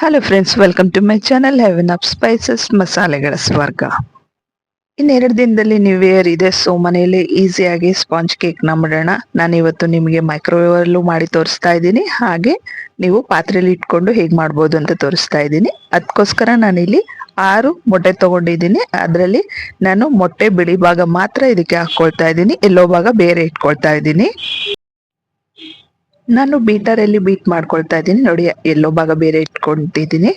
Hello friends, welcome to my channel heaven of spices ಮಸಾಲೆಗಳ ಸ್ವರ್ಗ. ಇನ್ನೆರಡು ದಿನದಲ್ಲಿ ನ್ಯೂ ಇಯರ್ ಇದೆ. ಸೊ ಮನೆಯಲ್ಲಿ ಈಸಿಯಾಗಿ ಸ್ಪಾಂಜ್ ಕೇಕ್ ನ ಮಾಡೋಣ. ನಾನು ಇವತ್ತು ನಿಮಗೆ ಮೈಕ್ರೋವೇವ್ ಅಲ್ಲೂ ಮಾಡಿ ತೋರಿಸ್ತಾ ಇದ್ದೀನಿ, ಹಾಗೆ ನೀವು ಪಾತ್ರೆಯಲ್ಲಿ ಇಟ್ಕೊಂಡು ಹೇಗೆ ಮಾಡ್ಬೋದು ಅಂತ ತೋರಿಸ್ತಾ ಇದ್ದೀನಿ. ಅದಕ್ಕೋಸ್ಕರ ನಾನಿಲ್ಲಿ 6 ಮೊಟ್ಟೆ ತಗೊಂಡಿದ್ದೀನಿ. ಅದರಲ್ಲಿ ನಾನು ಮೊಟ್ಟೆ ಬಿಳಿ ಭಾಗ ಮಾತ್ರ ಇದಕ್ಕೆ ಹಾಕೊಳ್ತಾ ಇದ್ದೀನಿ, ಎಲ್ಲೋ ಭಾಗ ಬೇರೆ ಇಟ್ಕೊಳ್ತಾ ಇದ್ದೀನಿ. ನಾನು ಬೀಟರಲ್ಲಿ ಬೀಟ್ ಮಾಡ್ಕೊಳ್ತಾ ಇದ್ದೀನಿ. ನೋಡಿ, ಎಲ್ಲೋ ಭಾಗ ಬೇರೆ ಇಟ್ಕೊಂಡಿದ್ದೀನಿ.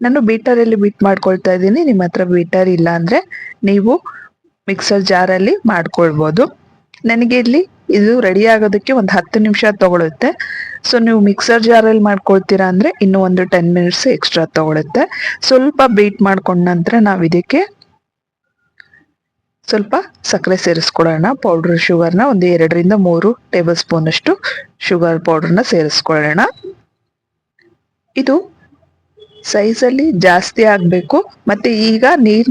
ನಾನು ಬೀಟರಲ್ಲಿ ಬೀಟ್ ಮಾಡ್ಕೊಳ್ತಾ ಇದ್ದೀನಿ. ನಿಮ್ಮ ಹತ್ರ ಬೀಟರ್ ಇಲ್ಲ ಅಂದ್ರೆ ನೀವು ಮಿಕ್ಸರ್ ಜಾರಲ್ಲಿ ಮಾಡ್ಕೊಳ್ಬೋದು. ನನಗೆ ಇಲ್ಲಿ ಇದು ರೆಡಿ ಆಗೋದಕ್ಕೆ ಒಂದು 10 ನಿಮಿಷ ತಗೊಳುತ್ತೆ. ಸೊ ನೀವು ಮಿಕ್ಸರ್ ಜಾರಲ್ಲಿ ಮಾಡ್ಕೊಳ್ತೀರಾ ಅಂದ್ರೆ ಇನ್ನೂ ಒಂದು 10 ಮಿನಿಟ್ಸ್ ಎಕ್ಸ್ಟ್ರಾ ತಗೊಳುತ್ತೆ. ಸ್ವಲ್ಪ ಬೀಟ್ ಮಾಡ್ಕೊಂಡ ನಂತರ ನಾವು ಇದಕ್ಕೆ ಸ್ವಲ್ಪ ಸಕ್ಕರೆ ಸೇರಿಸ್ಕೊಳ್ಳೋಣ. ಪೌಡರ್ ಶುಗರ್ನ ಒಂದು 2ರಿಂದ 3 ಟೇಬಲ್ ಸ್ಪೂನ್ ಅಷ್ಟು ಶುಗರ್ ಪೌಡರ್ನ ಸೇರಿಸ್ಕೊಳ್ಳೋಣ. ಇದು ಸೈಜಲ್ಲಿ ಜಾಸ್ತಿ ಆಗಬೇಕು, ಮತ್ತೆ ಈಗ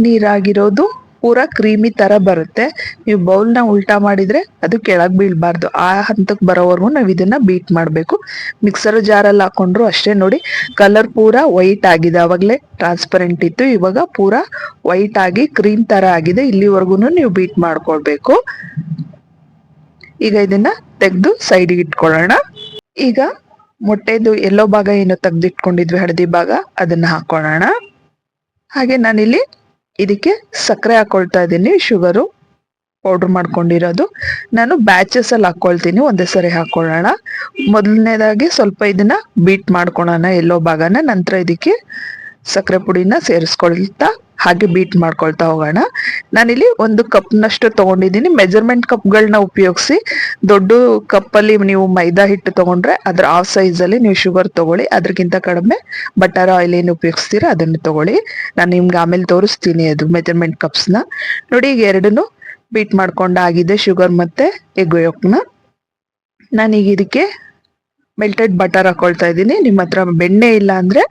ನೀರಾಗಿರೋದು ಪೂರಾ ಕ್ರೀಮಿ ತರ ಬರುತ್ತೆ. ನೀವು ಬೌಲ್ನ ಉಲ್ಟಾ ಮಾಡಿದ್ರೆ ಅದು ಕೆಳಗೆ ಬೀಳಬಾರ್ದು. ಆ ಹಂತಕ್ಕೆ ಬರೋವರೆಗೂ ನಾವು ಇದನ್ನ ಬೀಟ್ ಮಾಡಬೇಕು. ಮಿಕ್ಸರ್ ಜಾರಲ್ಲಿ ಹಾಕೊಂಡ್ರು ಅಷ್ಟೇ. ನೋಡಿ, ಕಲರ್ ಪೂರಾ ವೈಟ್ ಆಗಿದೆ. ಅವಾಗಲೇ ಟ್ರಾನ್ಸ್ಪರೆಂಟ್ ಇತ್ತು, ಇವಾಗ ಪೂರಾ ವೈಟ್ ಆಗಿ ಕ್ರೀಮ್ ತರ ಆಗಿದೆ. ಇಲ್ಲಿವರೆಗೂ ನೀವು ಬೀಟ್ ಮಾಡ್ಕೊಳ್ಬೇಕು. ಈಗ ಇದನ್ನ ತೆಗೆದು ಸೈಡ್ಗೆ ಇಟ್ಕೊಳ್ಳೋಣ. ಈಗ ಮೊಟ್ಟೆದು ಎಲ್ಲೋ ಭಾಗ ಏನು ತೆಗೆದಿಟ್ಕೊಂಡಿದ್ವಿ, ಹಳದಿ ಭಾಗ, ಅದನ್ನ ಹಾಕೊಳ್ಳೋಣ. ಹಾಗೆ ನಾನಿಲ್ಲಿ ಇದಕ್ಕೆ ಸಕ್ಕರೆ ಹಾಕೊಳ್ತಾ ಇದ್ದೀನಿ. ಶುಗರು ಪೌಡರ್ ಮಾಡ್ಕೊಂಡಿರೋದು ನಾನು ಬ್ಯಾಚಸ್ ಅಲ್ಲಿ ಹಾಕೊಳ್ತೀನಿ, ಒಂದೇ ಸರಿ ಹಾಕೊಳ್ಳೋಣ. ಮೊದಲನೇದಾಗಿ ಸ್ವಲ್ಪ ಇದನ್ನ ಬೀಟ್ ಮಾಡ್ಕೊಳ್ಳೋಣ ಎಲ್ಲೋ ಭಾಗನ, ನಂತರ ಇದಕ್ಕೆ ಸಕ್ಕರೆ ಪುಡಿನ ಸೇರಿಸ್ಕೊಳ್ತಾ ಹಾಗೆ ಬೀಟ್ ಮಾಡ್ಕೊಳ್ತಾ ಹೋಗೋಣ. ನಾನಿಲ್ಲಿ 1 ಕಪ್ನಷ್ಟು ತಗೊಂಡಿದ್ದೀನಿ. ಮೆಜರ್ಮೆಂಟ್ ಕಪ್ಗಳನ್ನ ಉಪಯೋಗಿಸಿ. ದೊಡ್ಡ ಕಪ್ಪಲ್ಲಿ ನೀವು ಮೈದಾ ಹಿಟ್ಟು ತಗೊಂಡ್ರೆ ಅದ್ರ ಆ ಸೈಜಲ್ಲಿ ನೀವು ಶುಗರ್ ತಗೊಳ್ಳಿ. ಅದಕ್ಕಿಂತ ಕಡಿಮೆ ಬಟರ್ ಆಯಿಲ್ ಏನು ಉಪಯೋಗಿಸ್ತೀರಾ ಅದನ್ನು ತಗೊಳ್ಳಿ. ನಾನು ನಿಮ್ಗೆ ಆಮೇಲೆ ತೋರಿಸ್ತೀನಿ ಅದು ಮೆಜರ್ಮೆಂಟ್ ಕಪ್ಸ್ನ. ನೋಡಿ, ಈಗ ಎರಡನ್ನು ಬೀಟ್ ಮಾಡ್ಕೊಂಡಾಗಿದೆ, ಶುಗರ್ ಮತ್ತೆ ಎಗ್ ಯೊಕ್ನ. ನಾನೀಗ ಇದಕ್ಕೆ ಮೆಲ್ಟೆಡ್ ಬಟರ್ ಹಾಕೊಳ್ತಾ ಇದ್ದೀನಿ. ನಿಮ್ಮ ಹತ್ರ ಬೆಣ್ಣೆ ಇಲ್ಲ ಅಂದ್ರೆ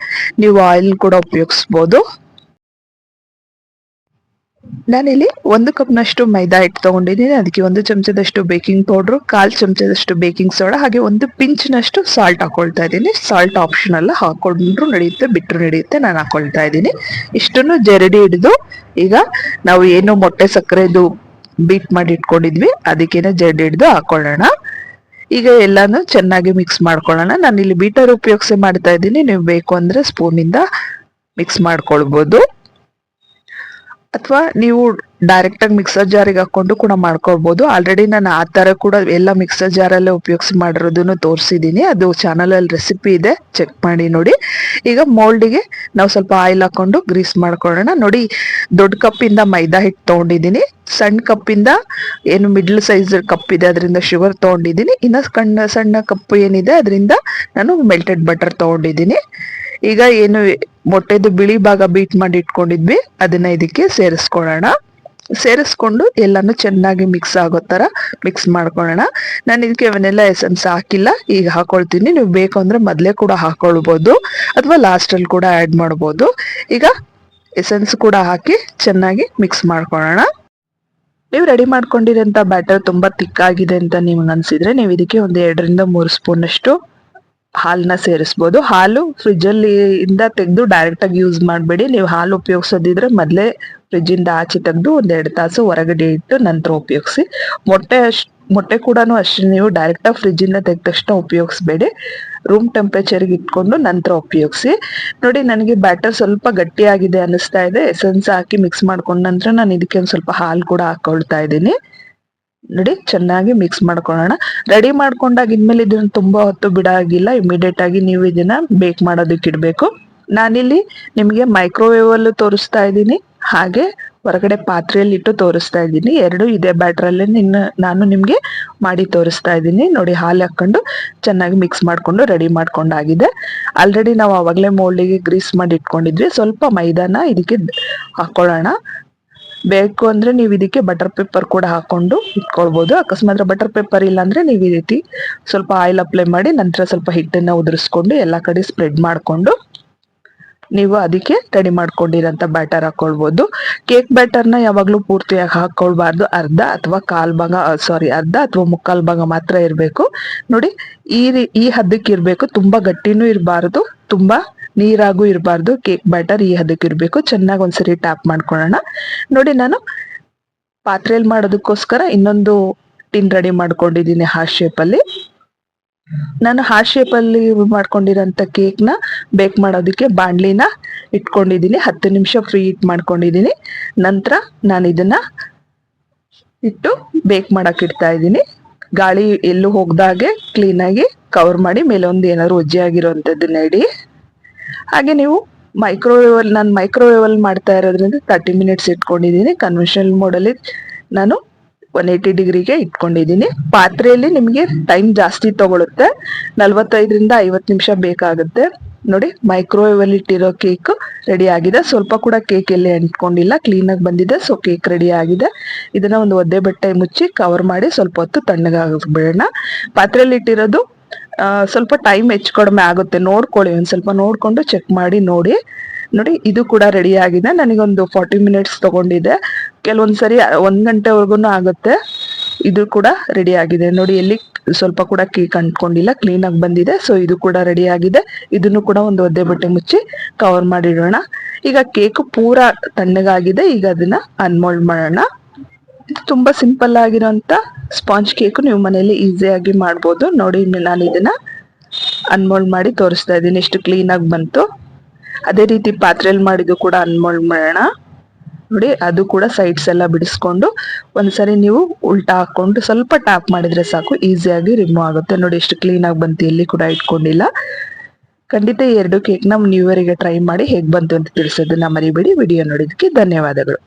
ನೀವು ಆಯಿಲ್ ಕೂಡ ಉಪಯೋಗಿಸ್ಬೋದು. ನಾನಿಲ್ಲಿ 1 ಕಪ್ನಷ್ಟು ಮೈದಾ ಹಿಟ್ಟು ತಗೊಂಡಿದ್ದೀನಿ. ಅದಕ್ಕೆ 1 ಚಮಚದಷ್ಟು ಬೇಕಿಂಗ್ ಪೌಡ್ರು, 1/4 ಚಮಚದಷ್ಟು ಬೇಕಿಂಗ್ ಸೋಡಾ, ಹಾಗೆ 1 ಪಿಂಚ್ನಷ್ಟು ಸಾಲ್ಟ್ ಹಾಕೊಳ್ತಾ ಇದ್ದೀನಿ. ಸಾಲ್ಟ್ ಆಪ್ಷನಲ್, ಹಾಕೊಂಡ್ರು ನಡೆಯುತ್ತೆ, ಬಿಟ್ಟರು ನಡೆಯುತ್ತೆ. ನಾನು ಹಾಕೊಳ್ತಾ ಇದ್ದೀನಿ. ಇಷ್ಟನ್ನು ಜರಡಿ ಹಿಡಿದು ಈಗ ನಾವು ಏನು ಮೊಟ್ಟೆ ಸಕ್ಕರೆದು ಬೀಟ್ ಮಾಡಿ ಇಟ್ಕೊಂಡಿದ್ವಿ ಅದಕ್ಕೇನೆ ಜರಡಿ ಹಿಡಿದು ಹಾಕೊಳ್ಳೋಣ. ಈಗ ಎಲ್ಲಾನು ಚೆನ್ನಾಗಿ ಮಿಕ್ಸ್ ಮಾಡ್ಕೊಳ್ಳೋಣ. ನಾನು ಇಲ್ಲಿ ಬೀಟರ್ ಉಪಯೋಗಿಸಿ ಮಾಡ್ತಾ ಇದ್ದೀನಿ, ನೀವು ಬೇಕು ಅಂದ್ರೆ ಸ್ಪೂನಿಂದ ಮಿಕ್ಸ್ ಮಾಡ್ಕೊಳ್ಬೋದು, ಅಥವಾ ನೀವು ಡೈರೆಕ್ಟ್ ಆಗಿ ಮಿಕ್ಸರ್ ಜಾರಿಗೆ ಹಾಕೊಂಡು ಕೂಡ ಮಾಡ್ಕೊಳ್ಬಹುದು. ಆಲ್ರೆಡಿ ನಾನು ಆ ತರ ಕೂಡ ಎಲ್ಲ ಮಿಕ್ಸರ್ ಜಾರಲ್ಲೇ ಉಪಯೋಗಿಸಿ ಮಾಡಿರೋದನ್ನು ತೋರಿಸಿದ್ದೀನಿ. ಅದು ಚಾನಲ್ ಅಲ್ಲಿ ರೆಸಿಪಿ ಇದೆ, ಚೆಕ್ ಮಾಡಿ ನೋಡಿ. ಈಗ ಮೋಲ್ಡಿಗೆ ನಾವು ಸ್ವಲ್ಪ ಆಯಿಲ್ ಹಾಕೊಂಡು ಗ್ರೀಸ್ ಮಾಡ್ಕೊಳ್ಳೋಣ. ನೋಡಿ, ದೊಡ್ಡ ಕಪ್ಪಿಂದ ಮೈದಾ ಹಿಟ್ಟು ತಗೊಂಡಿದ್ದೀನಿ. ಸಣ್ಣ ಕಪ್ಪಿಂದ ಏನು ಮಿಡ್ಲ್ ಸೈಜ್ ಕಪ್ ಇದೆ ಅದರಿಂದ ಶುಗರ್ ತಗೊಂಡಿದ್ದೀನಿ. ಇನ್ನ ಸಣ್ಣ ಕಪ್ ಏನಿದೆ ಅದರಿಂದ ನಾನು ಮೆಲ್ಟೆಡ್ ಬಟರ್ ತಗೊಂಡಿದ್ದೀನಿ. ಈಗ ಏನು ಮೊಟ್ಟೆದು ಬಿಳಿ ಭಾಗ ಬೀಟ್ ಮಾಡಿ ಇಟ್ಕೊಂಡಿದ್ವಿ ಅದನ್ನ ಇದಕ್ಕೆ ಸೇರಿಸ್ಕೊಳ್ಳೋಣ. ಸೇರಿಸ್ಕೊಂಡು ಎಲ್ಲಾನು ಚೆನ್ನಾಗಿ ಮಿಕ್ಸ್ ಆಗೋ ತರ ಮಿಕ್ಸ್ ಮಾಡ್ಕೊಳ್ಳೋಣ. ನಾನು ಇದಕ್ಕೆ ವೆನಿಲಾ ಎಸೆನ್ಸ್ ಹಾಕಿಲ್ಲ, ಈಗ ಹಾಕೊಳ್ತೀನಿ. ನೀವು ಬೇಕು ಅಂದ್ರೆ ಮೊದಲೇ ಕೂಡ ಹಾಕೊಳ್ಬಹುದು, ಅಥವಾ ಲಾಸ್ಟ್ ಅಲ್ಲಿ ಕೂಡ ಆಡ್ ಮಾಡ್ಬೋದು. ಈಗ ಎಸೆನ್ಸ್ ಕೂಡ ಹಾಕಿ ಚೆನ್ನಾಗಿ ಮಿಕ್ಸ್ ಮಾಡ್ಕೊಳ್ಳೋಣ. ನೀವು ರೆಡಿ ಮಾಡ್ಕೊಂಡಿರೋಂಥ ಬ್ಯಾಟರ್ ತುಂಬಾ ತಿಕ್ಕಾಗಿದೆ ಅಂತ ನಿಮ್ಗೆ ಅನ್ಸಿದ್ರೆ ನೀವು ಇದಕ್ಕೆ ಒಂದು 2ರಿಂದ 3 ಸ್ಪೂನ್ ಅಷ್ಟು ಹಾಲನ್ನ ಸೇರಿಸ್ಬೋದು. ಹಾಲು ಫ್ರಿಜ್ ಅಲ್ಲಿ ಇಂದ ತೆಗೆದು ಡೈರೆಕ್ಟ್ ಆಗಿ ಯೂಸ್ ಮಾಡಬೇಡಿ. ನೀವು ಹಾಲು ಉಪಯೋಗಿಸೋದಿದ್ರೆ ಮೊದಲೇ ಫ್ರಿಜ್ ಇಂದ ಆಚೆ ತೆಗೆದು 1-2 ತಾಸು ಹೊರಗಡೆ ಇಟ್ಟು ನಂತರ ಉಪಯೋಗಿಸಿ. ಮೊಟ್ಟೆ ಕೂಡ ಅಷ್ಟೇ, ನೀವು ಡೈರೆಕ್ಟ್ ಆಗಿ ಫ್ರಿಜ್ ಇಂದ ತೆಗೆದ ತಕ್ಷಣ ಉಪಯೋಗಿಸ್ಬೇಡಿ. ರೂಮ್ ಟೆಂಪರೇಚರ್ಗೆ ಇಟ್ಕೊಂಡು ನಂತರ ಉಪಯೋಗಿಸಿ. ನೋಡಿ, ನನಗೆ ಬ್ಯಾಟರ್ ಸ್ವಲ್ಪ ಗಟ್ಟಿಯಾಗಿದೆ ಅನಿಸ್ತಾ ಇದೆ. ಎಸೆನ್ಸ್ ಹಾಕಿ ಮಿಕ್ಸ್ ಮಾಡ್ಕೊಂಡ ನಂತರ ನಾನು ಇದಕ್ಕೆ ಒಂದು ಸ್ವಲ್ಪ ಹಾಲು ಕೂಡ ಹಾಕೊಳ್ತಾ ಇದ್ದೀನಿ. ನೋಡಿ, ಚೆನ್ನಾಗಿ ಮಿಕ್ಸ್ ಮಾಡ್ಕೊಳ್ಳೋಣ. ರೆಡಿ ಮಾಡ್ಕೊಂಡಾಗ ಇನ್ಮೇಲೆ ಇದನ್ನ ತುಂಬಾ ಹೊತ್ತು ಬಿಡಾಗಿಲ್ಲ, ಇಮಿಡಿಯೇಟ್ ಆಗಿ ನೀವು ಇದನ್ನ ಬೇಕ್ ಮಾಡೋದಕ್ಕೆ ಇಡಬೇಕು. ನಾನಿಲ್ಲಿ ನಿಮಗೆ ಮೈಕ್ರೋವೇವ್ ಅಲ್ಲೂ ತೋರಿಸ್ತಾ ಇದ್ದೀನಿ, ಹಾಗೆ ಹೊರಗಡೆ ಪಾತ್ರೆಯಲ್ಲಿ ಇಟ್ಟು ತೋರಿಸ್ತಾ ಇದ್ದೀನಿ. ಎರಡು ಇದೇ ಬ್ಯಾಟ್ರಲ್ಲೇ ನಾನು ನಿಮ್ಗೆ ಮಾಡಿ ತೋರಿಸ್ತಾ ಇದ್ದೀನಿ. ನೋಡಿ, ಹಾಲು ಹಾಕೊಂಡು ಚೆನ್ನಾಗಿ ಮಿಕ್ಸ್ ಮಾಡ್ಕೊಂಡು ರೆಡಿ ಮಾಡ್ಕೊಂಡಾಗಿದೆ. ಆಲ್ರೆಡಿ ನಾವು ಅವಾಗಲೇ ಮೋಲ್ಡಿಗೆ ಗ್ರೀಸ್ ಮಾಡಿ ಇಟ್ಕೊಂಡಿದ್ವಿ. ಸ್ವಲ್ಪ ಮೈದಾನ ಇದಕ್ಕೆ ಹಾಕೊಳ್ಳೋಣ. ಬೇಕು ಅಂದ್ರೆ ನೀವು ಇದಕ್ಕೆ ಬಟರ್ ಪೇಪರ್ ಕೂಡ ಹಾಕೊಂಡು ಇಟ್ಕೊಳ್ಬಹುದು. ಅಕಸ್ಮಾತ್ ಬಟರ್ ಪೇಪರ್ ಇಲ್ಲ ಅಂದ್ರೆ ನೀವು ಈ ರೀತಿ ಸ್ವಲ್ಪ ಆಯಿಲ್ ಅಪ್ಲೈ ಮಾಡಿ ನಂತರ ಸ್ವಲ್ಪ ಹಿಟ್ಟನ್ನ ಉದುರಿಸ್ಕೊಂಡು ಎಲ್ಲಾ ಕಡೆ ಸ್ಪ್ರೆಡ್ ಮಾಡ್ಕೊಂಡು ನೀವು ಅದಕ್ಕೆ ರೆಡಿ ಮಾಡ್ಕೊಂಡಿರೋಂಥ ಬ್ಯಾಟರ್ ಹಾಕೊಳ್ಬಹುದು. ಕೇಕ್ ಬ್ಯಾಟರ್ನ ಯಾವಾಗಲೂ ಪೂರ್ತಿಯಾಗಿ ಹಾಕೊಳ್ಬಾರ್ದು. ಅರ್ಧ ಅಥವಾ ಮುಕ್ಕಾಲ್ ಭಾಗ ಮಾತ್ರ ಇರಬೇಕು. ನೋಡಿ, ಈ ಹದಕ್ಕೆ ಇರಬೇಕು. ತುಂಬಾ ಗಟ್ಟಿನೂ ಇರಬಾರ್ದು, ತುಂಬಾ ನೀರಾಗೂ ಇರಬಾರ್ದು, ಕೇಕ್ ಬ್ಯಾಟರ್ ಈ ಹದಕ್ಕೆ ಇರಬೇಕು. ಚೆನ್ನಾಗಿ ಒಂದ್ಸರಿ ಟ್ಯಾಪ್ ಮಾಡ್ಕೊಳ್ಳೋಣ. ನೋಡಿ, ನಾನು ಪಾತ್ರೆಯಲ್ಲಿ ಮಾಡೋದಕ್ಕೋಸ್ಕರ ಇನ್ನೊಂದು ಟಿನ್ ರೆಡಿ ಮಾಡ್ಕೊಂಡಿದ್ದೀನಿ ಹಾರ್ಟ್ ಶೇಪಲ್ಲಿ. ನಾನು ಹಾರ್ಟ್ ಶೇಪಲ್ಲಿ ಮಾಡ್ಕೊಂಡಿರೋಂಥ ಕೇಕ್ನ ಬೇಕ್ ಮಾಡೋದಕ್ಕೆ ಬಾಣಲಿನ ಇಟ್ಕೊಂಡಿದ್ದೀನಿ. 10 ನಿಮಿಷ ಫ್ರೀ ಹೀಟ್ ಮಾಡ್ಕೊಂಡಿದ್ದೀನಿ. ನಂತರ ನಾನು ಇದನ್ನ ಇಟ್ಟು ಬೇಕ್ ಮಾಡಕ್ ಇಡ್ತಾ ಇದ್ದೀನಿ. ಗಾಳಿ ಎಲ್ಲೂ ಹೋಗ್ದಾಗೆ ಕ್ಲೀನಾಗಿ ಕವರ್ ಮಾಡಿ ಮೇಲೆ ಒಂದು ಏನಾದ್ರು ಒಜ್ಜೆ ಆಗಿರೋಂಥದ್ದನ್ನ ಇಡಿ. ಹಾಗೆ ನೀವು ನಾನು ಮೈಕ್ರೋವೇವ್ ಅಲ್ಲಿ ಮಾಡ್ತಾ ಇರೋದ್ರಿಂದ 30 ಮಿನಿಟ್ಸ್ ಇಟ್ಕೊಂಡಿದ್ದೀನಿ. ಕನ್ವೆನ್ಷನಲ್ ಮೋಡಲ್ಲಿ ನಾನು 180 ಡಿಗ್ರಿಗೆ ಇಟ್ಕೊಂಡಿದ್ದೀನಿ. ಪಾತ್ರೆಯಲ್ಲಿ ನಿಮಗೆ ಟೈಮ್ ಜಾಸ್ತಿ ತಗೊಳುತ್ತೆ, 45ರಿಂದ 50 ನಿಮಿಷ ಬೇಕಾಗುತ್ತೆ. ನೋಡಿ, ಮೈಕ್ರೋವೇವ್ ಅಲ್ಲಿ ಇಟ್ಟಿರೋ ಕೇಕ್ ರೆಡಿ ಆಗಿದೆ. ಸ್ವಲ್ಪ ಕೂಡ ಕೇಕ್ ಎಲ್ಲೇ ಅಂಟ್ಕೊಂಡಿಲ್ಲ, ಕ್ಲೀನ್ ಆಗಿ ಬಂದಿದೆ. ಸೊ ಕೇಕ್ ರೆಡಿ ಆಗಿದೆ. ಇದನ್ನ ಒಂದು ಒದ್ದೆ ಬಟ್ಟೆ ಮುಚ್ಚಿ ಕವರ್ ಮಾಡಿ ಸ್ವಲ್ಪ ಹೊತ್ತು ತಣ್ಣಗಾಗಬಿಡೋಣ. ಪಾತ್ರೆಯಲ್ಲಿ ಇಟ್ಟಿರೋದು ಸ್ವಲ್ಪ ಟೈಮ್ ಹೆಚ್ಚು ಕಡಿಮೆ ಆಗುತ್ತೆ, ನೋಡ್ಕೊಳ್ಳಿ. ಒಂದ್ ಸ್ವಲ್ಪ ನೋಡ್ಕೊಂಡು ಚೆಕ್ ಮಾಡಿ ನೋಡಿ. ಇದು ಕೂಡ ರೆಡಿ ಆಗಿದೆ. ನನಗೊಂದು 40 ಮಿನಿಟ್ಸ್ ತಗೊಂಡಿದೆ. ಕೆಲವೊಂದ್ಸರಿ 1 ಗಂಟೆವರೆಗೂ ಆಗುತ್ತೆ. ಇದು ಕೂಡ ರೆಡಿ ಆಗಿದೆ. ನೋಡಿ, ಎಲ್ಲಿ ಸ್ವಲ್ಪ ಕೂಡ ಕೇಕ್ ಅಂಟ್ಕೊಂಡಿಲ್ಲ, ಕ್ಲೀನ್ ಆಗಿ ಬಂದಿದೆ. ಸೊ ಇದು ಕೂಡ ರೆಡಿ ಆಗಿದೆ. ಇದನ್ನು ಕೂಡ ಒಂದು ಒದ್ದೆ ಬಟ್ಟೆ ಮುಚ್ಚಿ ಕವರ್ ಮಾಡಿಡೋಣ. ಈಗ ಕೇಕ್ ಪೂರಾ ತಣ್ಣಗಾಗಿದೆ. ಈಗ ಅದನ್ನ ಅನ್ಮೋಲ್ಡ್ ಮಾಡೋಣ. ತುಂಬಾ ಸಿಂಪಲ್ ಆಗಿರೋಂಥ ಸ್ಪಾಂಜ್ ಕೇಕ್ ನೀವು ಮನೆಯಲ್ಲಿ ಈಸಿಯಾಗಿ ಮಾಡ್ಬೋದು. ನೋಡಿ, ನಾನು ಇದನ್ನ ಅನ್ಮೋಲ್ಡ್ ಮಾಡಿ ತೋರಿಸ್ತಾ ಇದ್ದೀನಿ. ಎಷ್ಟು ಕ್ಲೀನ್ ಆಗಿ ಬಂತು. ಅದೇ ರೀತಿ ಪಾತ್ರೆಯಲ್ಲಿ ಮಾಡಿದ್ದು ಕೂಡ ಅನ್ಮೋಲ್ಡ್ ಮಾಡೋಣ. ನೋಡಿ, ಅದು ಕೂಡ ಸೈಡ್ಸ್ ಎಲ್ಲ ಬಿಡಿಸ್ಕೊಂಡು ಒಂದ್ಸರಿ ನೀವು ಉಲ್ಟಾ ಹಾಕೊಂಡು ಸ್ವಲ್ಪ ಟ್ಯಾಪ್ ಮಾಡಿದ್ರೆ ಸಾಕು, ಈಸಿಯಾಗಿ ರಿಮೂವ್ ಆಗುತ್ತೆ. ನೋಡಿ, ಎಷ್ಟು ಕ್ಲೀನ್ ಆಗಿ ಬಂತು, ಎಲ್ಲಿ ಕೂಡ ಇಟ್ಕೊಂಡಿಲ್ಲ. ಖಂಡಿತ ಈ 2 ಕೇಕ್ನ ನ್ಯೂ ಇಯರ್ಗೆ ಟ್ರೈ ಮಾಡಿ ಹೇಗೆ ಬಂತು ಅಂತ ತಿಳಿಸೋದನ್ನ ಮರಿಬೇಡಿ. ವಿಡಿಯೋ ನೋಡಿದಕ್ಕೆ ಧನ್ಯವಾದಗಳು.